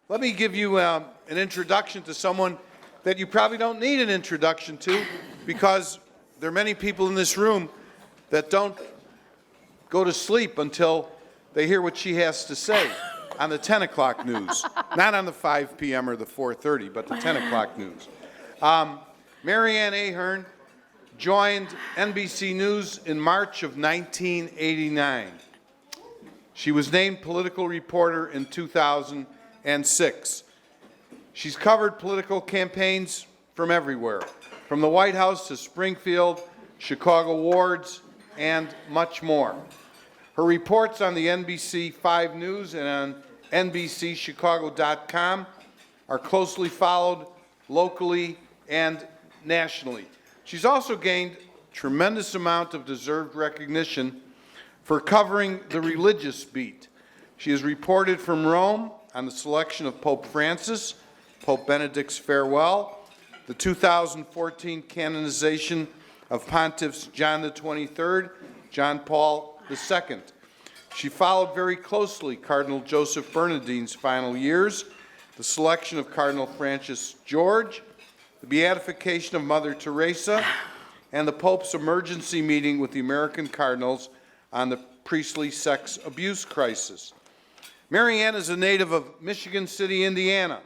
Let me give you an introduction to someone that you probably don't need an introduction to, because there are many people in this room that don't go to sleep until they hear what she has to say on the 10 o'clock news. Not on the 5 p.m. or the 4:30, but the 10 o'clock news. Mary Ann Ahern joined NBC News in March of 1989. She was named political reporter in 2006. She's covered political campaigns from everywhere, from the White House to Springfield, Chicago wards, and much more. Her reports on the NBC 5 News and on NBCChicago.com are closely followed locally and nationally. She's also gained tremendous amount of deserved recognition for covering the religious beat. She has reported from Rome on the selection of Pope Francis, Pope Benedict's farewell, the 2014 canonization of Pontiffs John the 23rd, John Paul II. She followed very closely Cardinal Joseph Bernardine's final years, the selection of Cardinal Francis George, the beatification of Mother Teresa, and the Pope's emergency meeting with the American cardinals on the priestly sex abuse crisis. Mary Ann is a native of Michigan City, Indiana.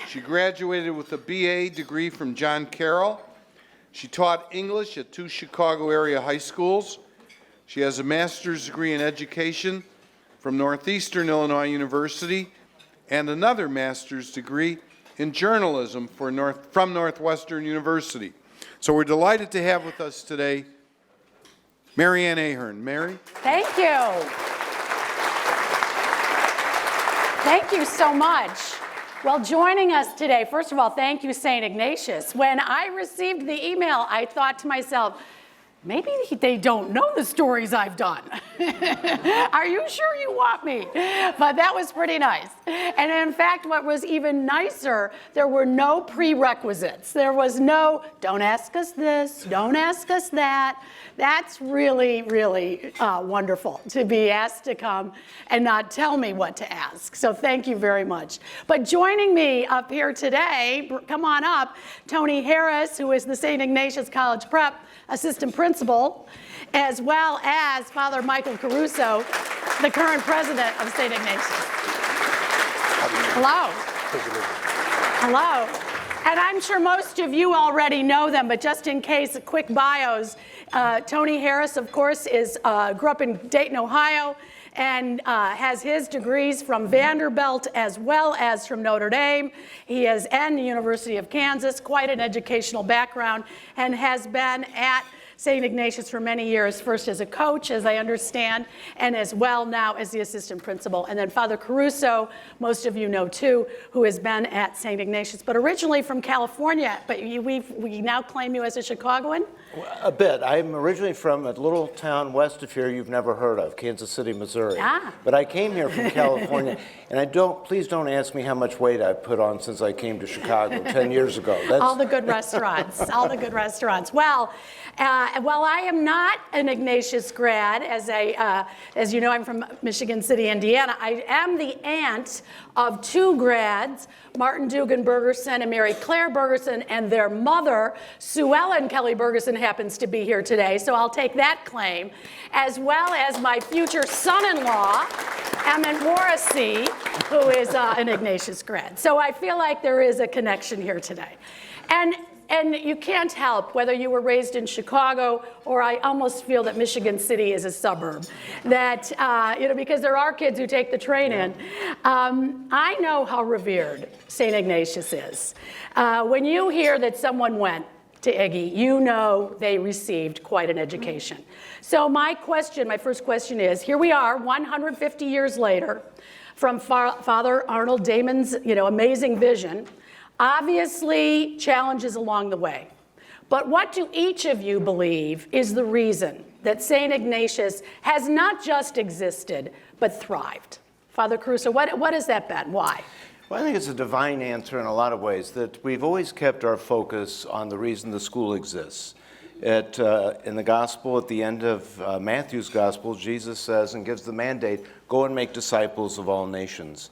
She graduated with a BA degree from John Carroll. She taught English at 2 Chicago area high schools. She has a master's degree in education from Northeastern Illinois University and another master's degree in journalism from Northwestern University. So we're delighted to have with us today Mary Ann Ahern. Mary? Thank you. Thank you so much. Well, joining us today, first of all, thank you, Saint Ignatius. When I received the email, I thought to myself, maybe they don't know the stories I've done. Are you sure you want me? But that was pretty nice. And in fact, what was even nicer, there were no prerequisites. There was no, don't ask us this, don't ask us that. That's really, really wonderful to be asked to come and not tell me what to ask. So thank you very much. But joining me up here today, come on up, Tony Harris, who is the St. Ignatius College Prep Assistant Principal, as well as Father Michael Caruso, the current president of St. Ignatius. Hello. Hello. And I'm sure most of you already know them, but just in case, quick bios. Tony Harris, of course, grew up in Dayton, Ohio, and has his degrees from Vanderbilt as well as from Notre Dame. He is at the University of Kansas, quite an educational background, and has been at St. Ignatius for many years, first as a coach, as I understand, and as well now as the assistant principal. And then Father Caruso, most of you know too, who has been at St. Ignatius, but originally from California. But we now claim you as a Chicagoan? A bit. I'm originally from a little town west of here you've never heard of, Kansas City, Missouri. Ah. But I came here from California, and please don't ask me how much weight I've put on since I came to Chicago 10 years ago. All the good restaurants, all the good restaurants. Well, while I am not an Ignatius grad, as you know, I'm from Michigan City, Indiana, I am the aunt of 2 grads, Martin Dugan Bergerson and Mary Claire Bergerson, and their mother, Sue Ellen Kelly Bergerson, happens to be here today, so I'll take that claim, as well as my future son-in-law, Emmett Morrissey, who is an Ignatius grad. So I feel like there is a connection here today. And you can't help whether you were raised in Chicago, or I almost feel that Michigan City is a suburb. That, because there are kids who take the train in. I know how revered St. Ignatius is. When you hear that someone went to Iggy, you know they received quite an education. So my first question is, here we are 150 years later from Father Arnold Damon's amazing vision. Obviously, challenges along the way. But what do each of you believe is the reason that St. Ignatius has not just existed, but thrived? Father Caruso, what has that been? Why? Well, I think it's a divine answer in a lot of ways, that we've always kept our focus on the reason the school exists. In the gospel, at the end of Matthew's gospel, Jesus says and gives the mandate, go and make disciples of all nations.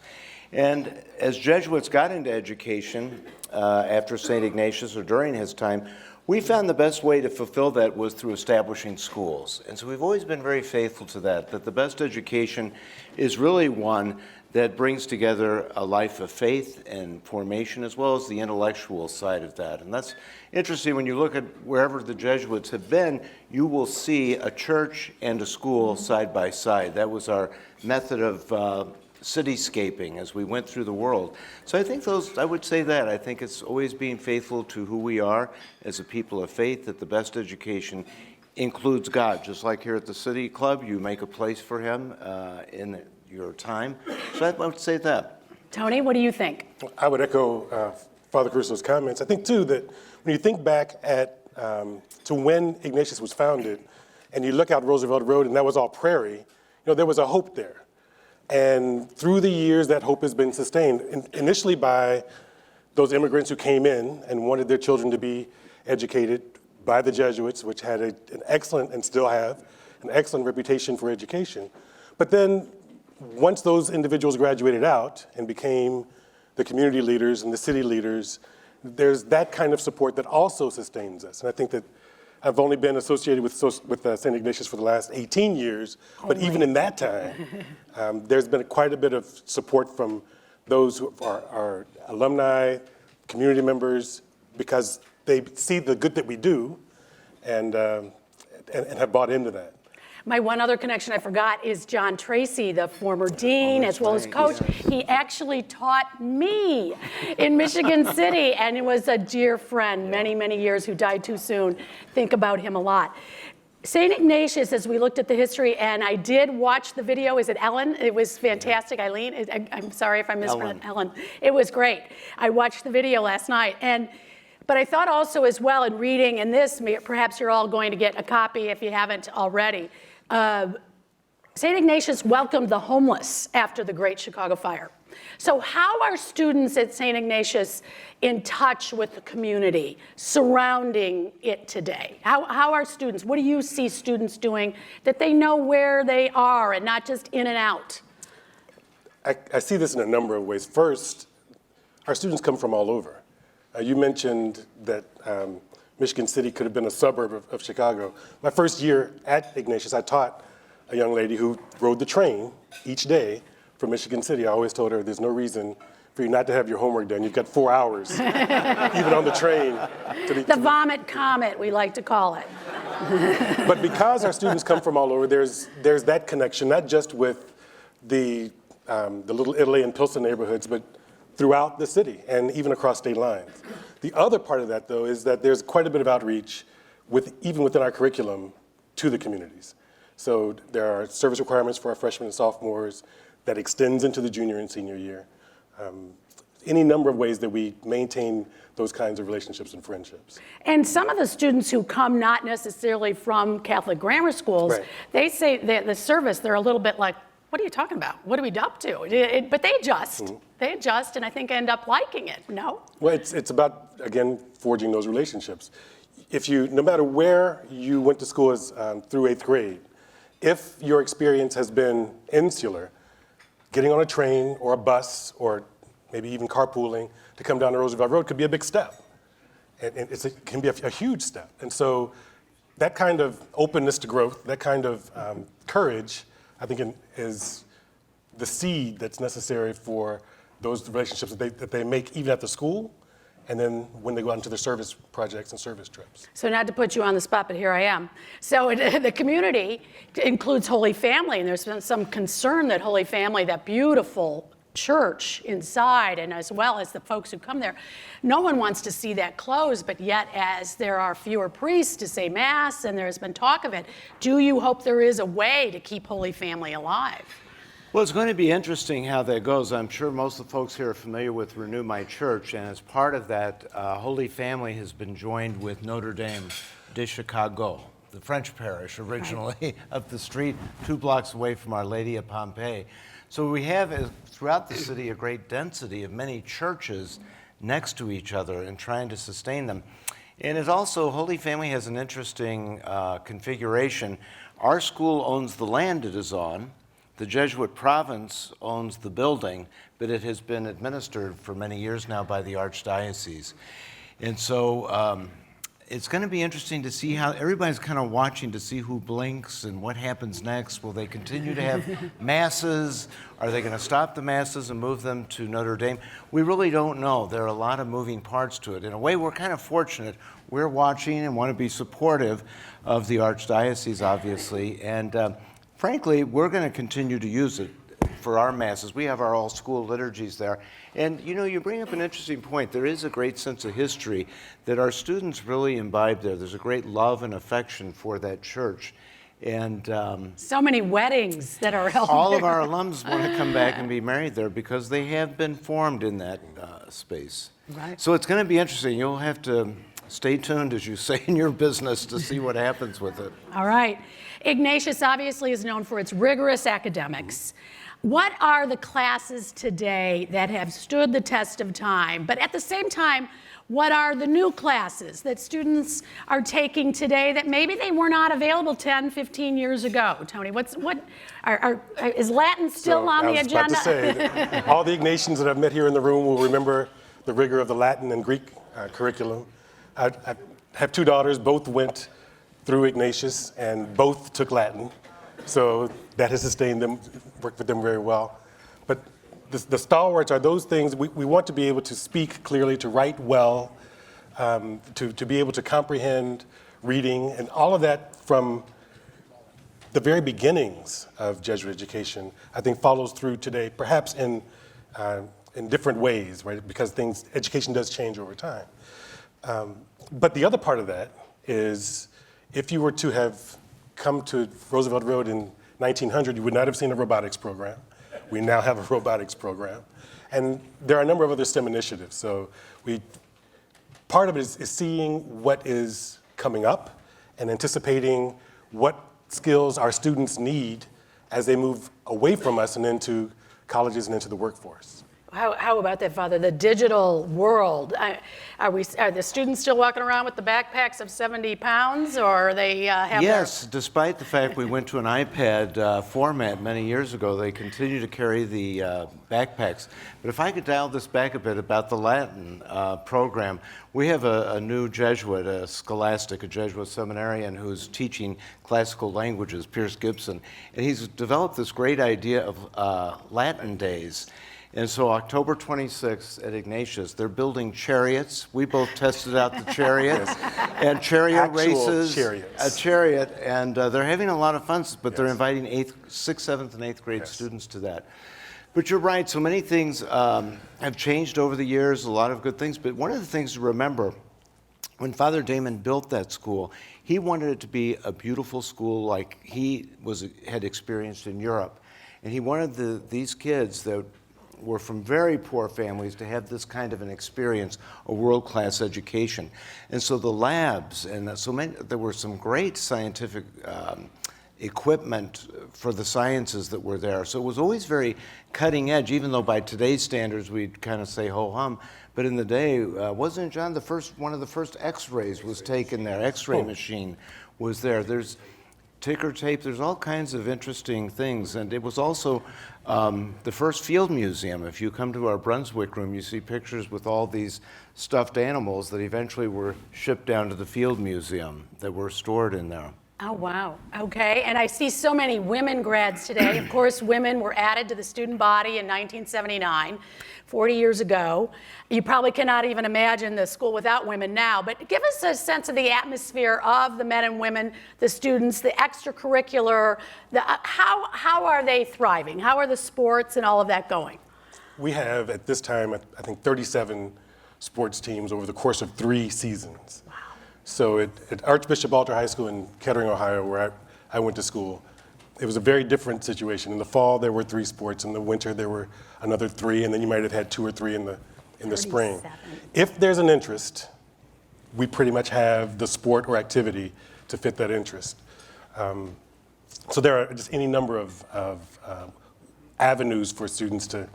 And as Jesuits got into education after St. Ignatius or during his time, we found the best way to fulfill that was through establishing schools. And so we've always been very faithful to that the best education is really one that brings together a life of faith and formation as well as the intellectual side of that. And that's interesting when you look at wherever the Jesuits have been, you will see a church and a school side by side. That was our method of cityscaping as we went through the world. So I think I would say that. I think it's always being faithful to who we are as a people of faith, that the best education includes God. Just like here at the City Club, you make a place for him in your time. So I would say that. Tony, what do you think? I would echo Father Caruso's comments. I think, too, that when you think back to when Ignatius was founded, and you look out Roosevelt Road, and that was all prairie, there was a hope there. And through the years, that hope has been sustained, initially by those immigrants who came in and wanted their children to be educated by the Jesuits, which had an excellent, and still have, an excellent reputation for education. But then, once those individuals graduated out and became the community leaders and the city leaders, there's that kind of support that also sustains us. And I think that I've only been associated with St. Ignatius for the last 18 years, but even in that time, there's been quite a bit of support from those who are alumni, community members, because they see the good that we do and have bought into that. My one other connection I forgot is John Tracy, the former dean, as well as coach. Yes. He actually taught me in Michigan City, and he was a dear friend, many, many years, who died too soon. Think about him a lot. St. Ignatius, as we looked at the history, and I did watch the video. Is it Ellen? It was fantastic. Eileen, I'm sorry if I mispronounced Ellen. It was great. I watched the video last night. But I thought also as well in reading, and this, perhaps you're all going to get a copy if you haven't already, St. Ignatius welcomed the homeless after the Great Chicago Fire. So how are students at St. Ignatius in touch with the community surrounding it today? How are students, what do you see students doing that they know where they are and not just in and out? I see this in a number of ways. First, our students come from all over. You mentioned that Michigan City could have been a suburb of Chicago. My first year at Ignatius, I taught a young lady who rode the train each day from Michigan City. I always told her there's no reason for you not to have your homework done. You've got 4 hours, even on the train. The vomit comet, we like to call it. But because our students come from all over, there's that connection, not just with the Little Italy and Pilsen neighborhoods, but throughout the city and even across state lines. The other part of that, though, is that there's quite a bit of outreach, even within our curriculum, to the communities. So there are service requirements for our freshmen and sophomores that extends into the junior and senior year. Any number of ways that we maintain those kinds of relationships and friendships. And some of the students who come not necessarily from Catholic grammar schools, right, they say that the service, they're a little bit like, what are you talking about? What are we up to? But they adjust. Mm-hmm. They adjust, and I think end up liking it, no? Well, it's about, again, forging those relationships. No matter where you went to school through 8th grade, if your experience has been insular, getting on a train or a bus or maybe even carpooling to come down the Roosevelt Road could be a big step. And it can be a huge step. And so that kind of openness to growth, that kind of courage, I think is the seed that's necessary for those relationships that they make even at the school, and then when they go out into their service projects and service trips. So not to put you on the spot, but here I am. So the community includes Holy Family, and there's been some concern that Holy Family, that beautiful church inside, and as well as the folks who come there, no one wants to see that close, but yet as there are fewer priests to say Mass, and there's been talk of it, do you hope there is a way to keep Holy Family alive? Well, it's going to be interesting how that goes. I'm sure most of the folks here are familiar with Renew My Church, and as part of that, Holy Family has been joined with Notre Dame de Chicago, the French parish originally, right, up the street, 2 blocks away from Our Lady of Pompeii. So we have throughout the city a great density of many churches next to each other and trying to sustain them. And it also, Holy Family has an interesting configuration. Our school owns the land it is on, the Jesuit province owns the building, but it has been administered for many years now by the Archdiocese. And so it's going to be interesting to see how everybody's kind of watching to see who blinks and what happens next. Will they continue to have masses? Are they going to stop the masses and move them to Notre Dame? We really don't know. There are a lot of moving parts to it. In a way, we're kind of fortunate. We're watching and want to be supportive of the Archdiocese, obviously. And frankly, we're going to continue to use it for our masses. We have our all-school liturgies there. And you know, you bring up an interesting point. There is a great sense of history that our students really imbibe there. There's a great love and affection for that church. And so many weddings that are held all there. of our alums want to come back and be married there because they have been formed in that space. Right. So it's going to be interesting. You'll have to stay tuned, as you say in your business, to see what happens with it. All right. Ignatius obviously is known for its rigorous academics. What are the classes today that have stood the test of time? But at the same time, what are the new classes that students are taking today that maybe they were not available 10, 15 years ago? Tony, is Latin still on the agenda? I was about to say, that all the Ignatians that I've met here in the room will remember the rigor of the Latin and Greek curriculum. I have two daughters, both went through Ignatius and both took Latin. So that has sustained them, worked with them very well. But the stalwarts are those things we want to be able to speak clearly, to write well, to be able to comprehend reading, and all of that from the very beginnings of Jesuit education, I think follows through today, perhaps in different ways, right? Because education does change over time. But the other part of that is, if you were to have come to Roosevelt Road in 1900, you would not have seen a robotics program. We now have a robotics program. And there are a number of other STEM initiatives. So part of it is seeing what is coming up and anticipating what skills our students need as they move away from us and into colleges and into the workforce. How about that, Father? The digital world. Are the students still walking around with the backpacks of 70 pounds, or are they have Yes, despite the fact we went to an iPad format many years ago, they continue to carry the backpacks. But if I could dial this back a bit about the Latin program, we have a new Jesuit, a scholastic, a Jesuit seminarian who's teaching classical languages, Pierce Gibson, and he's developed this great idea of Latin days. And so October 26th at Ignatius, they're building chariots. We both tested out the chariot and chariot Actual races. chariots. A chariot, and they're having a lot of fun, but they're Yes. inviting 6th, 7th, and 8th grade students to that. But you're right, so many things have changed over the years, a lot of good things. But one of the things to remember, when Father Damon built that school, he wanted it to be a beautiful school like he had experienced in Europe. And he wanted these kids that were from very poor families to have this kind of an experience, a world-class education. And so the labs, and there were some great scientific equipment for the sciences that were there. So it was always very cutting edge, even though by today's standards we'd kind of say ho-hum. But in the day, wasn't John one of the first X-rays was taken there, X-ray machine was there. There's ticker tape, there's all kinds of interesting things. And it was also the first field museum. If you come to our Brunswick room, you see pictures with all these stuffed animals that eventually were shipped down to the field museum that were stored in there. Oh, wow. Okay. And I see so many women grads today. Of course, women were added to the student body in 1979, 40 years ago. You probably cannot even imagine the school without women now, but give us a sense of the atmosphere of the men and women, the students, the extracurricular, how are they thriving? How are the sports and all of that going? We have, at this time, I think 37 sports teams over the course of 3 seasons. Wow. So at Archbishop Alter High School in Kettering, Ohio, where I went to school, it was a very different situation. In the fall, there were 3 sports. In the winter, there were another 3, and then you might have had 2 or 3 in the spring. If there's an interest, we pretty much have the sport or activity to fit that interest. So there are just any number of avenues for students to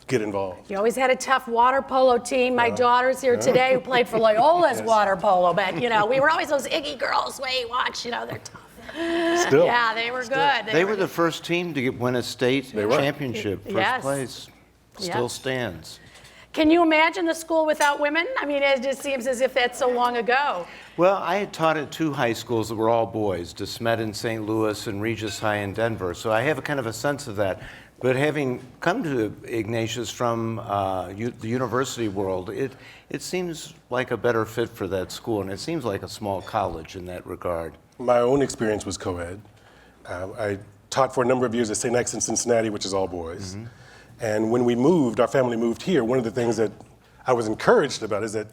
get involved. You always had a tough water polo team. My daughter's here today who played for Loyola's water polo, but we were always those Iggy girls. Wait, watch, they're tough. Still. Yeah, they were good. They were the first team to win a state were. championship, first Yes. place. Still Yes. stands. Can you imagine the school without women? I mean, it just seems as if that's so long ago. Well, I had taught at 2 high schools that were all boys, DeSmet in St. Louis and Regis High in Denver. So I have a kind of a sense of that. But having come to Ignatius from the university world, it seems like a better fit for that school, and it seems like a small college in that regard. My own experience was co-ed. I taught for a number of years at Saint Ignatius in Cincinnati, which is all boys. And when we moved, our family moved here, one of the things that I was encouraged about is that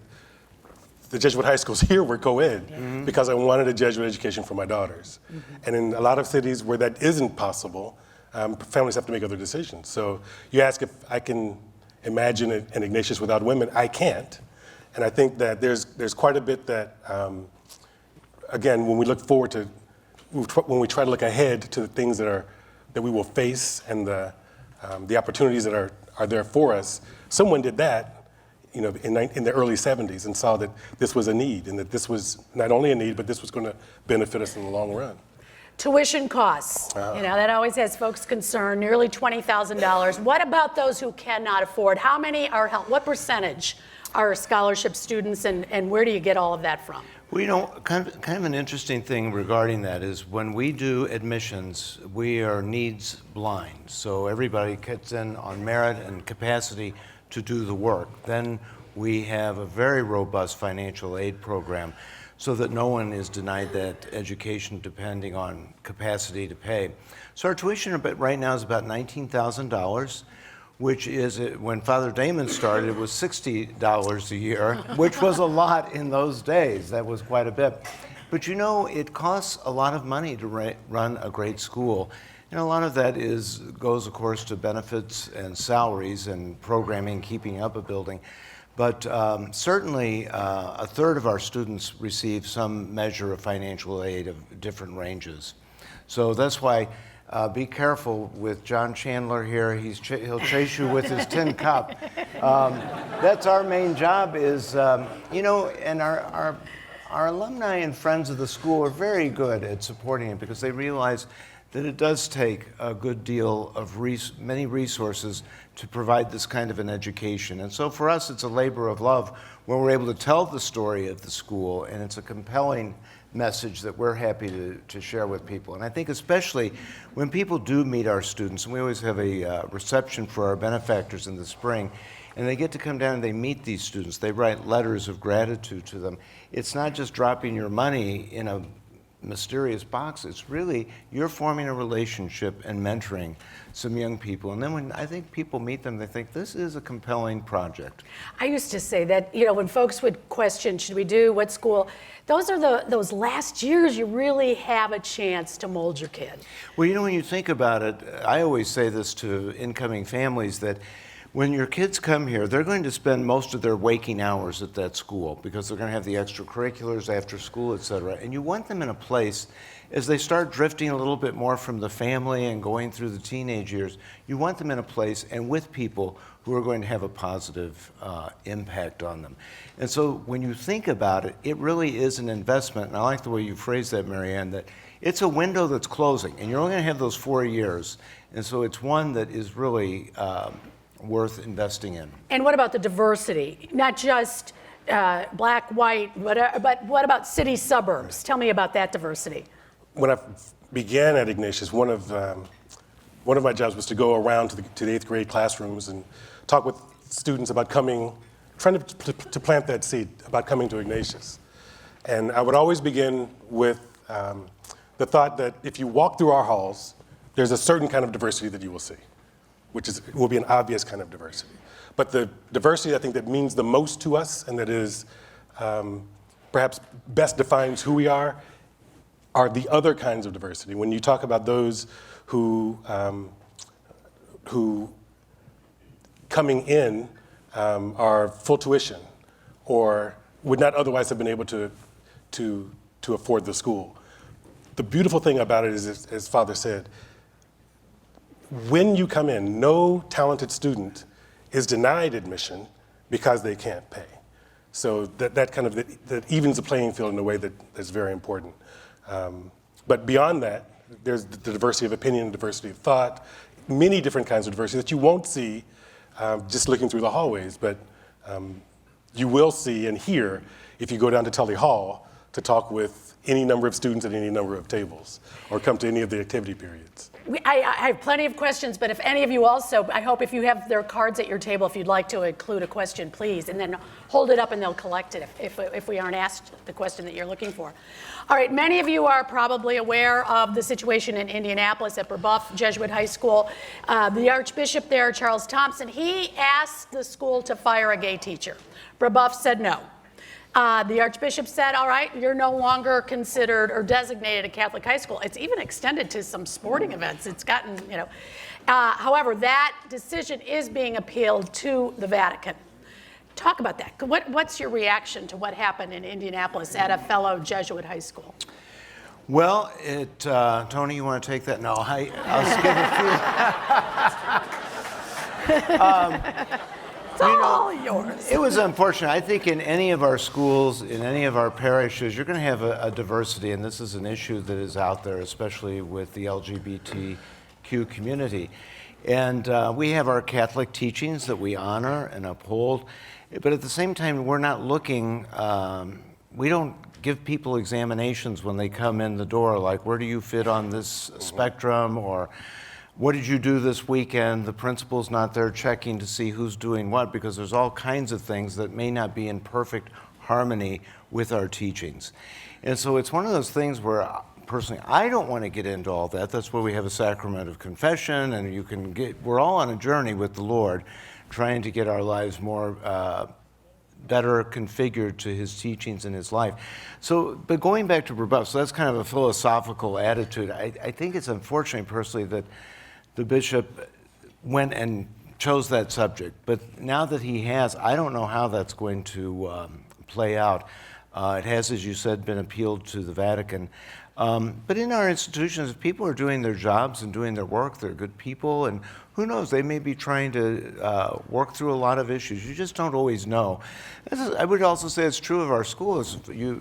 the Jesuit high schools here were co-ed because I wanted a Jesuit education for my daughters. And in a lot of cities where that isn't possible, families have to make other decisions. So you ask if I can imagine an Ignatius without women. I can't. And I think that there's quite a bit that, again, when we look forward to, when we try to look ahead to the things that we will face and the opportunities that are there for us, someone did that, in the early 70s and saw that this was a need and that this was not only a need, but this was going to benefit us in the long run. Tuition costs, that always has folks concerned, nearly $20,000. What about those who cannot afford? How many are what percentage are scholarship students, and where do you get all of that from? Well, kind of an interesting thing regarding that is when we do admissions, we are needs blind. So everybody gets in on merit and capacity to do the work. Then we have a very robust financial aid program so that no one is denied that education depending on capacity to pay. So our tuition right now is about $19,000. Which is, when Father Damon started, it was $60 a year, which was a lot in those days. That was quite a bit. But it costs a lot of money to run a great school. And a lot of that goes, of course, to benefits and salaries and programming, keeping up a building. But certainly, a third of our students receive some measure of financial aid of different ranges. So that's why be careful with John Chandler here. He'll chase you with his tin cup. That's our main job is, and our alumni and friends of the school are very good at supporting it because they realize that it does take a good deal of many resources to provide this kind of an education. And so for us, it's a labor of love when we're able to tell the story of the school, and it's a compelling message that we're happy to share with people. And I think especially when people do meet our students, and we always have a reception for our benefactors in the spring, and they get to come down and they meet these students. They write letters of gratitude to them. It's not just dropping your money in a mysterious box. It's really you're forming a relationship and mentoring some young people. And then when I think people meet them, they think this is a compelling project. I used to say that, when folks would question, should we do what school? Those are those last years you really have a chance to mold your kid. Well, when you think about it, I always say this to incoming families that when your kids come here, they're going to spend most of their waking hours at that school because they're going to have the extracurriculars after school, et cetera. And you want them in a place, as they start drifting a little bit more from the family and going through the teenage years, you want them in a place and with people who are going to have a positive impact on them. And so when you think about it, it really is an investment. And I like the way you phrased that, Mary Ann, that it's a window that's closing. And you're only going to have those 4 years. And so it's one that is really worth investing in. And what about the diversity? Not just black, white, but what about city suburbs? Tell me about that diversity. When I began at Ignatius, one of my jobs was to go around to the 8th grade classrooms and talk with students about trying to plant that seed about coming to Ignatius. And I would always begin with the thought that if you walk through our halls, there's a certain kind of diversity that you will see, which will be an obvious kind of diversity. But the diversity I think that means the most to us and that is perhaps best defines who we are the other kinds of diversity. When you talk about those who coming in are full tuition or would not otherwise have been able to afford the school. The beautiful thing about it is, as Father said, when you come in, no talented student is denied admission because they can't pay. So that evens the playing field in a way that is very important. But beyond that, there's the diversity of opinion, diversity of thought, many different kinds of diversity that you won't see just looking through the hallways, but you will see and hear if you go down to Tully Hall to talk with any number of students at any number of tables, or come to any of the activity periods. I have plenty of questions, but if any of you also, I hope if you have their cards at your table, if you'd like to include a question, please, and then hold it up and they'll collect it if we aren't asked the question that you're looking for. All right, many of you are probably aware of the situation in Indianapolis at BER Buff Jesuit High School. The Archbishop there, Charles Thompson, he asked the school to fire a gay teacher. BER Buff said no. The Archbishop said, all right, you're no longer considered or designated a Catholic high school. It's even extended to some sporting events. It's gotten, you know. However, that decision is being appealed to the Vatican. Talk about that. What's your reaction to what happened in Indianapolis at a fellow Jesuit high school? Well, Tony, you want to take that? No, I'll skip a few. It's all yours. It was unfortunate. I think in any of our schools, in any of our parishes, you're going to have a diversity, and this is an issue that is out there, especially with the LGBTQ community. And we have our Catholic teachings that we honor and uphold, but at the same time, we're not looking, we don't give people examinations when they come in the door, like, where do you fit on this spectrum, or what did you do this weekend? The principal's not there checking to see who's doing what, because there's all kinds of things that may not be in perfect harmony with our teachings. And so it's one of those things where, personally, I don't want to get into all that. That's why we have a sacrament of confession, and we're all on a journey with the Lord, trying to get our lives more better configured to his teachings in his life. So, but going back to BER Buff, so that's kind of a philosophical attitude. I think it's unfortunate, personally, that the bishop went and chose that subject. But now that he has, I don't know how that's going to play out. It has, as you said, been appealed to the Vatican. But in our institutions, if people are doing their jobs and doing their work, they're good people, and who knows, they may be trying to work through a lot of issues. You just don't always know. I would also say it's true of our schools.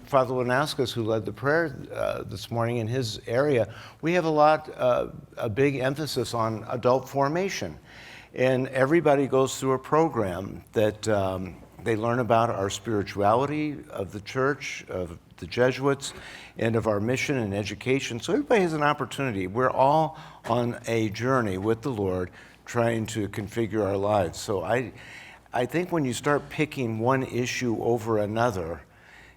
Father Lanauskas, who led the prayer this morning in his area, we have a big emphasis on adult formation. And everybody goes through a program that they learn about our spirituality of the church, of the Jesuits, and of our mission and education. So everybody has an opportunity. We're all on a journey with the Lord, trying to configure our lives. So I think when you start picking one issue over another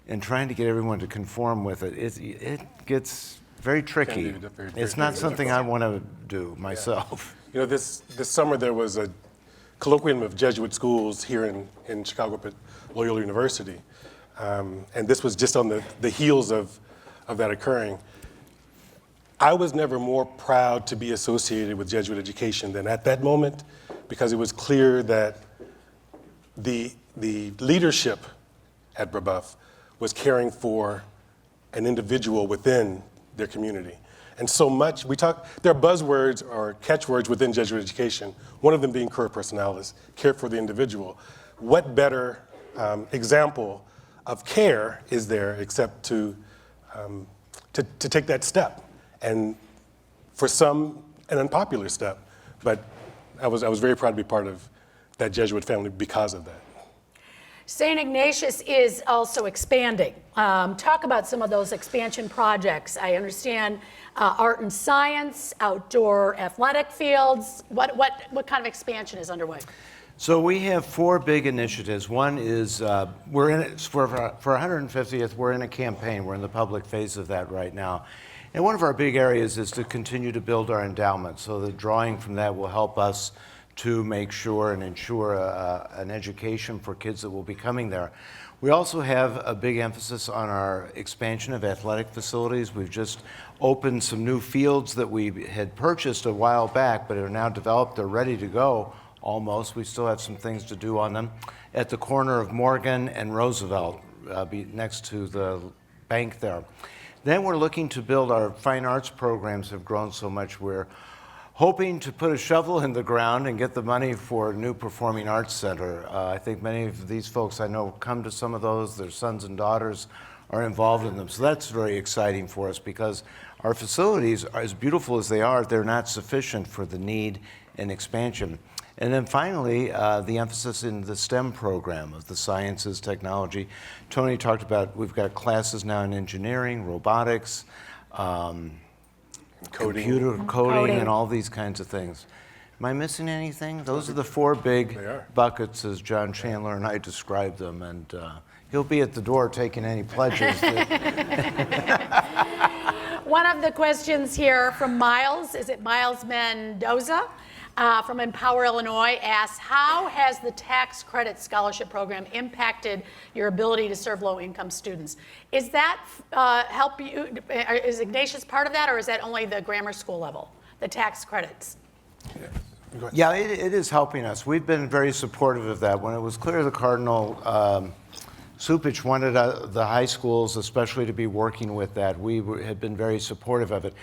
and trying to get everyone to conform with it, it gets very tricky. It's not something I want to do myself. Yeah. You know, this summer there was a colloquium of Jesuit schools here in Chicago at Loyola University. And this was just on the heels of that occurring. I was never more proud to be associated with Jesuit education than at that moment, because it was clear that the leadership at BER Buff was caring for an individual within their community. And so much, there are buzzwords or catchwords within Jesuit education, one of them being cura personalis, care for the individual. What better example of care is there except to take that step? And for some, an unpopular step, but I was very proud to be part of that Jesuit family because of that. Saint Ignatius is also expanding. Talk about some of those expansion projects. I understand art and science, outdoor athletic fields. What kind of expansion is underway? So we have 4 big initiatives. One is, we're in it for 150th, we're in a campaign. We're in the public phase of that right now. And one of our big areas is to continue to build our endowment. So the drawing from that will help us to make sure and ensure an education for kids that will be coming there. We also have a big emphasis on our expansion of athletic facilities. We've just opened some new fields that we had purchased a while back, but are now developed. They're ready to go. Almost. We still have some things to do on them. At the corner of Morgan and Roosevelt, next to the bank there. Then we're looking to build, our fine arts programs have grown so much, we're hoping to put a shovel in the ground and get the money for a new performing arts center. I think many of these folks I know come to some of those, their sons and daughters are involved in them. So that's very exciting for us because our facilities, as beautiful as they are, they're not sufficient for the need and expansion. And then finally, the emphasis in the STEM program of the sciences, technology. Tony talked about, we've got classes now in engineering, robotics, computer coding, and all these kinds of things. Am I missing anything? Those are the four big buckets as John Chandler and I described them, and he'll be at the door taking any pledges. One of the questions here from Miles, is it Miles Mendoza from Empower, Illinois, asks, how has the tax credit scholarship program impacted your ability to serve low-income students? Is that help you, is Ignatius part of that, or is that only the grammar school level, the tax credits? Yeah, it is helping us. We've been very supportive of that. When it was clear the Cardinal Supich wanted the high schools especially to be working with that, we have been very supportive of it.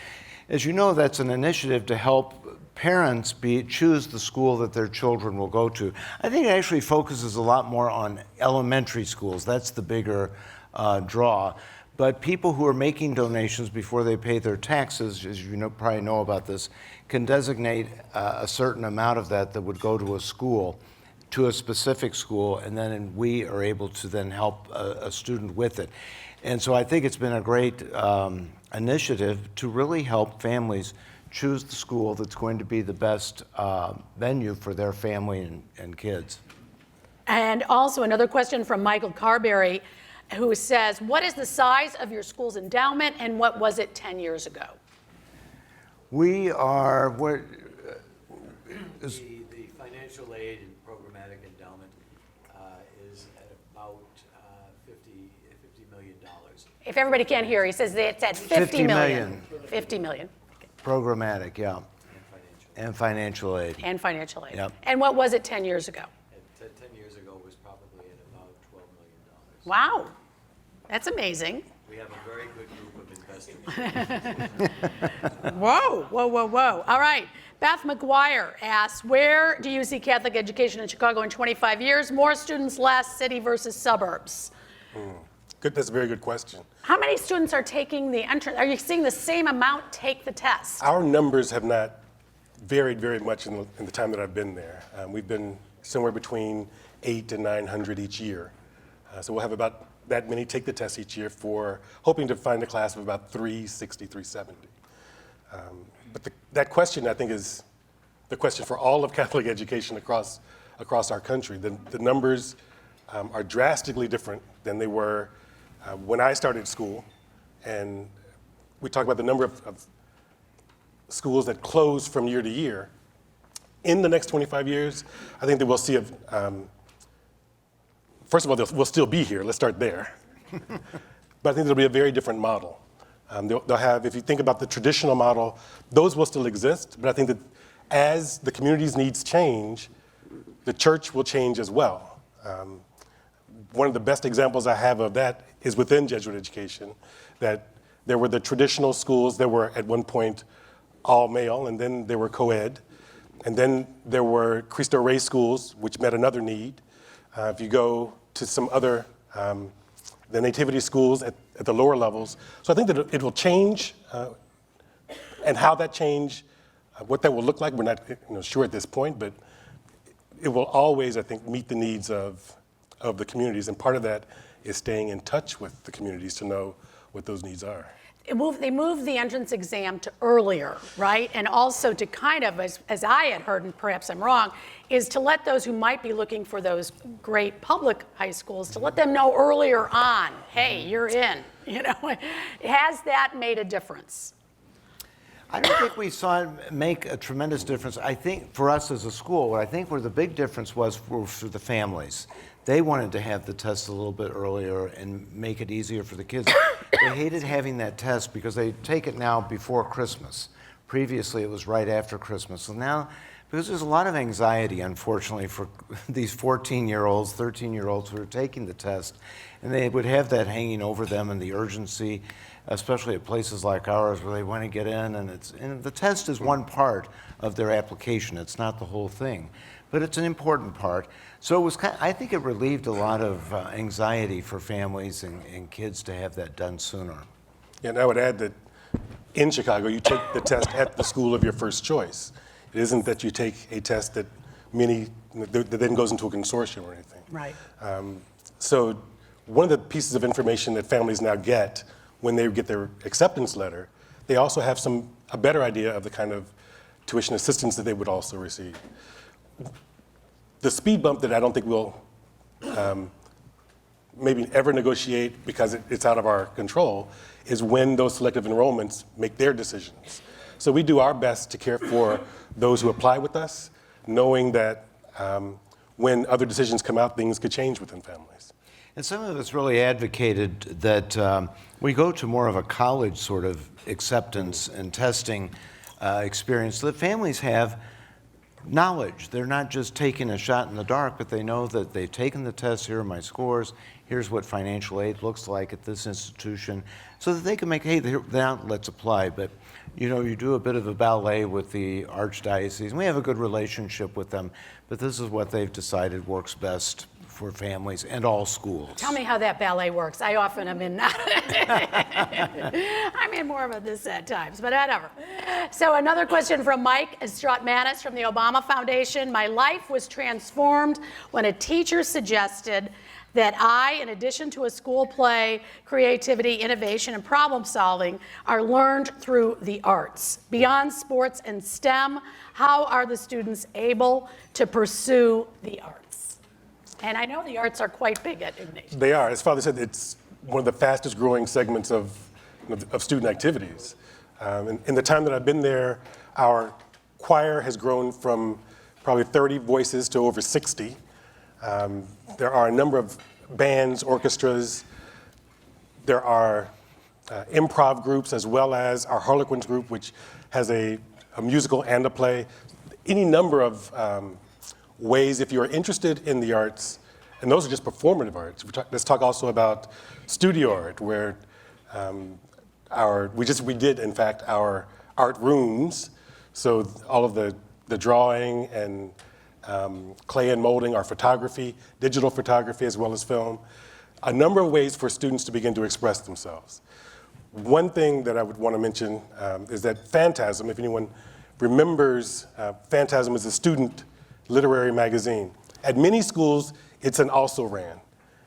As you know, that's an initiative to help parents choose the school that their children will go to. I think it actually focuses a lot more on elementary schools. That's the bigger draw. But people who are making donations before they pay their taxes, as you know, probably know about this, can designate a certain amount of that would go to a school, to a specific school, and then we are able to then help a student with it. And so I think it's been a great initiative to really help families choose the school that's going to be the best venue for their family and kids. And also another question from Michael Carberry, who says, what is the size of your school's endowment and what was it 10 years ago? The financial aid and programmatic endowment is at about $50 million. If everybody can't hear, he says it's at 50 million. 50 million. Programmatic, yeah. And financial aid. And financial aid. Yep. And what was it 10 years ago? 10 years ago was probably at about $12 million. Wow, that's amazing. We have a very good group of investors. Whoa, whoa, whoa, whoa. All right. Beth McGuire asks, where do you see Catholic education in Chicago in 25 years? More students, less, city versus suburbs? Good, that's a very good question. How many students are taking the entrance? Are you seeing the same amount take the test? Our numbers have not varied very much in the time that I've been there. We've been somewhere between 800 to 900 each year. So we'll have about that many take the test each year for hoping to find a class of about 360, 370. But that question, I think, is the question for all of Catholic education across our country. The numbers are drastically different than they were when I started school. And we talk about the number of schools that close from year to year. In the next 25 years, I think that we'll see, first of all, we'll still be here. Let's start there. But I think there'll be a very different model. They'll have, if you think about the traditional model, those will still exist. But I think that as the community's needs change, the church will change as well. One of the best examples I have of that is within Jesuit education, that there were the traditional schools that were at one point all male, and then there were co-ed. And then there were Cristo Rey schools, which met another need. If you go to some other, the nativity schools at the lower levels. So I think that it will change, and how that change, what that will look like, we're not sure at this point, but it will always, I think, meet the needs of the communities. And part of that is staying in touch with the communities to know what those needs are. They moved the entrance exam to earlier, right? And also to kind of, as I had heard, and perhaps I'm wrong, is to let those who might be looking for those great public high schools, to let them know earlier on, hey, you're in. Has that made a difference? I don't think we saw it make a tremendous difference. I think for us as a school, what I think where the big difference was for the families. They wanted to have the test a little bit earlier and make it easier for the kids. They hated having that test because they take it now before Christmas. Previously, it was right after Christmas. So now, because there's a lot of anxiety, unfortunately, for these 14-year-olds, 13-year-olds who are taking the test, and they would have that hanging over them and the urgency, especially at places like ours where they want to get in, and the test is one part of their application. It's not the whole thing. but it's an important part. So it was I think it relieved a lot of anxiety for families and kids to have that done sooner. And I would add that in Chicago, you take the test at the school of your first choice. It isn't that you take a test that then goes into a consortium or anything. Right. So one of the pieces of information that families now get when they get their acceptance letter, they also have a better idea of the kind of tuition assistance that they would also receive. The speed bump that I don't think we'll maybe ever negotiate because it's out of our control is when those selective enrollments make their decisions. So we do our best to care for those who apply with us, knowing that when other decisions come out, things could change within families. And some of us really advocated that we go to more of a college sort of acceptance and testing experience so that families have knowledge. They're not just taking a shot in the dark, but they know that they've taken the test, here are my scores, here's what financial aid looks like at this institution, so that they can make, hey, now let's apply. But you know, you do a bit of a ballet with the Archdiocese, and we have a good relationship with them, but this is what they've decided works best for families and all schools. Tell me how that ballet works. I often am in I'm in more of this at times, but whatever. So another question from Mike Strautmanis from the Obama Foundation. My life was transformed when a teacher suggested that I, in addition to a school play, creativity, innovation, and problem solving, are learned through the arts. Beyond sports and STEM, how are the students able to pursue the arts? And I know the arts are quite big at Ignatius. They are. As Father said, it's one of the fastest growing segments of student activities. In the time that I've been there, our choir has grown from probably 30 voices to over 60. There are a number of bands, orchestras. There are improv groups, as well as our Harlequins group, which has a musical and a play. Any number of ways, if you're interested in the arts, and those are just performative arts. Let's talk also about studio art, where we did, in fact, our art rooms. So all of the drawing and clay and molding, our photography, digital photography, as well as film. A number of ways for students to begin to express themselves. One thing that I would want to mention is that Phantasm, if anyone remembers, Phantasm is a student literary magazine. At many schools, it's an also-ran.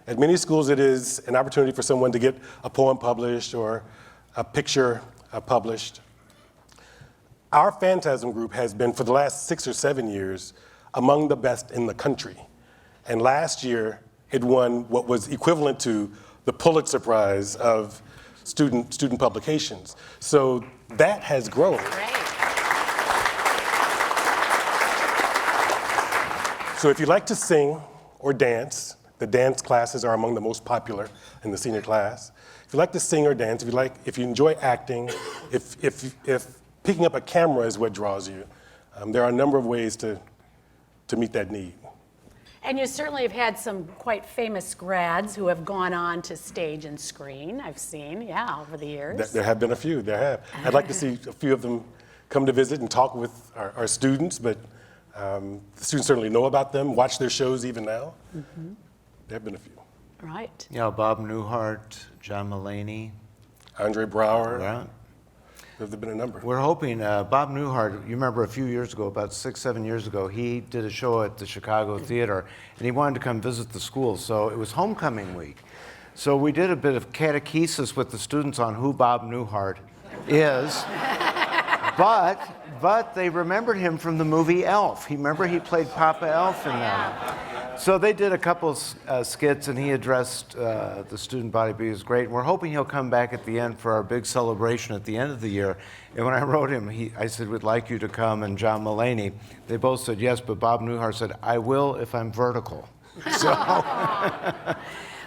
At many schools, it is an opportunity for someone to get a poem published or a picture published. Our Phantasm group has been, for the last 6 or 7 years, among the best in the country. And last year, it won what was equivalent to the Pulitzer Prize of student publications. So that has grown. Great. So if you like to sing or dance, the dance classes are among the most popular in the senior class. If you like to sing or dance, if you enjoy acting, if picking up a camera is what draws you, there are a number of ways to meet that need. And you certainly have had some quite famous grads who have gone on to stage and screen, I've seen, over the years. There have been a few, there have. I'd like to see a few of them come to visit and talk with our students, but the students certainly know about them, watch their shows even now. Mm-hmm. There have been a few. Right. Yeah, Bob Newhart, John Mulaney. Andre Brower. Right. There have been a number. We're hoping, Bob Newhart, you remember a few years ago, about 6, 7 years ago, he did a show at the Chicago Theater, and he wanted to come visit the school, so it was homecoming week. So we did a bit of catechesis with the students on who Bob Newhart is, but they remembered him from the movie Elf. Remember he played Papa Elf in that. So they did a couple skits, and he addressed the student body, but he was great. And we're hoping he'll come back at the end for our big celebration at the end of the year. And when I wrote him, I said, we'd like you to come, and John Mulaney. They both said yes, but Bob Newhart said, I will if I'm vertical. So.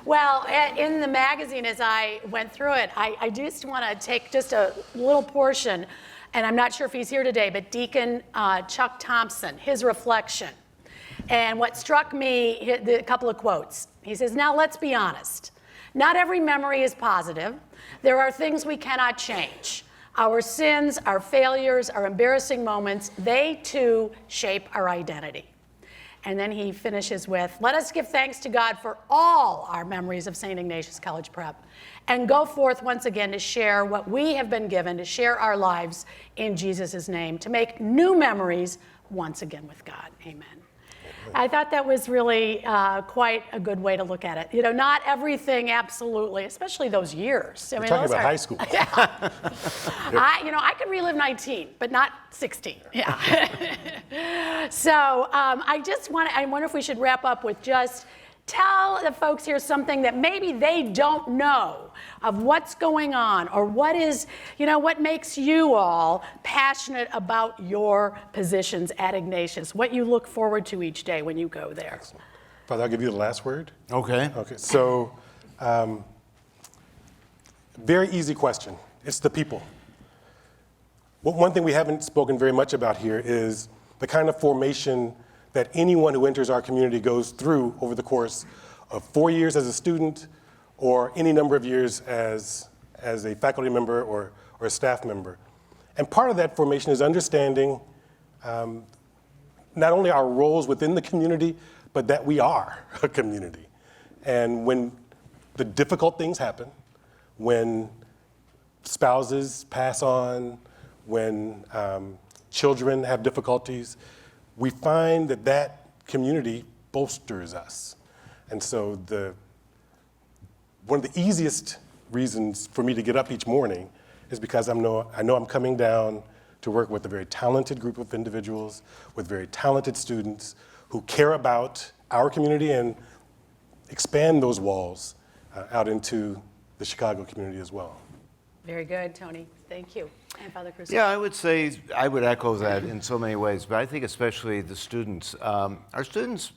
Well, in the magazine, as I went through it, I just want to take just a little portion, and I'm not sure if he's here today, but Deacon Chuck Thompson, his reflection. And what struck me, a couple of quotes. He says, now let's be honest. Not every memory is positive. There are things we cannot change. Our sins, our failures, our embarrassing moments, they too shape our identity. And then he finishes with, let us give thanks to God for all our memories of St. Ignatius College Prep and go forth once again to share what we have been given, to share our lives in Jesus' name, to make new memories once again with God. Amen. I thought that was really quite a good way to look at it. You know, not everything absolutely, especially those years. I We're mean, talking those about are- high school. I could relive 19, but not 16. Yeah. So I wonder if we should wrap up with just tell the folks here something that maybe they don't know of what's going on, or what is, what makes you all passionate about your positions at Ignatius, what you look forward to each day when you go there. Father, I'll give you the last word. Okay. Okay, so very easy question. It's the people. Well, one thing we haven't spoken very much about here is the kind of formation that anyone who enters our community goes through over the course of 4 years as a student or any number of years as a faculty member or a staff member. And part of that formation is understanding not only our roles within the community, but that we are a community. And when the difficult things happen, when spouses pass on, when children have difficulties, we find that community bolsters us. And so one of the easiest reasons for me to get up each morning is because I know I'm coming down to work with a very talented group of individuals, with very talented students who care about our community and expand those walls out into the Chicago community as well. Very good, Tony. Thank you. And Father Caruso. Yeah, I would say, I would echo that in so many ways, but I think especially the students. Our students,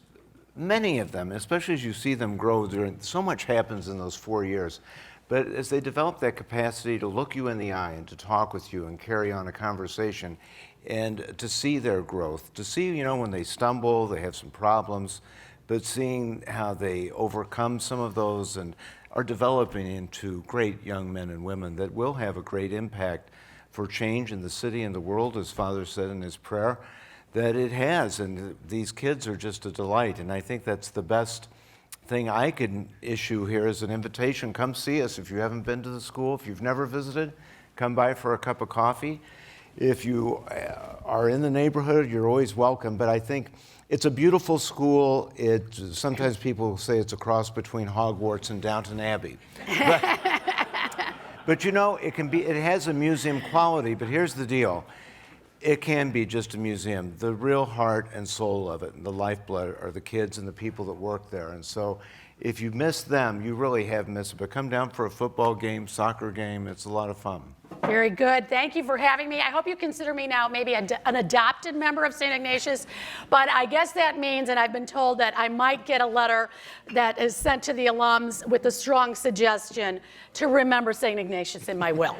many of them, especially as you see them grow, so much happens in those 4 years. But as they develop that capacity to look you in the eye and to talk with you and carry on a conversation and to see their growth, to see, when they stumble, they have some problems, but seeing how they overcome some of those and are developing into great young men and women that will have a great impact for change in the city and the world, as Father said in his prayer, that it has. And these kids are just a delight. And I think that's the best thing I can issue here is an invitation. Come see us if you haven't been to the school. If you've never visited, come by for a cup of coffee. If you are in the neighborhood, you're always welcome. But I think it's a beautiful school. Sometimes people say it's a cross between Hogwarts and Downton Abbey. But it has a museum quality, but here's the deal. It can be just a museum. The real heart and soul of it, and the lifeblood, are the kids and the people that work there. And so if you miss them, you really have missed it. But come down for a football game, soccer game. It's a lot of fun. Very good. Thank you for having me. I hope you consider me now maybe an adopted member of St. Ignatius, but I guess that means, and I've been told that I might get a letter that is sent to the alums with a strong suggestion to remember St. Ignatius in my will.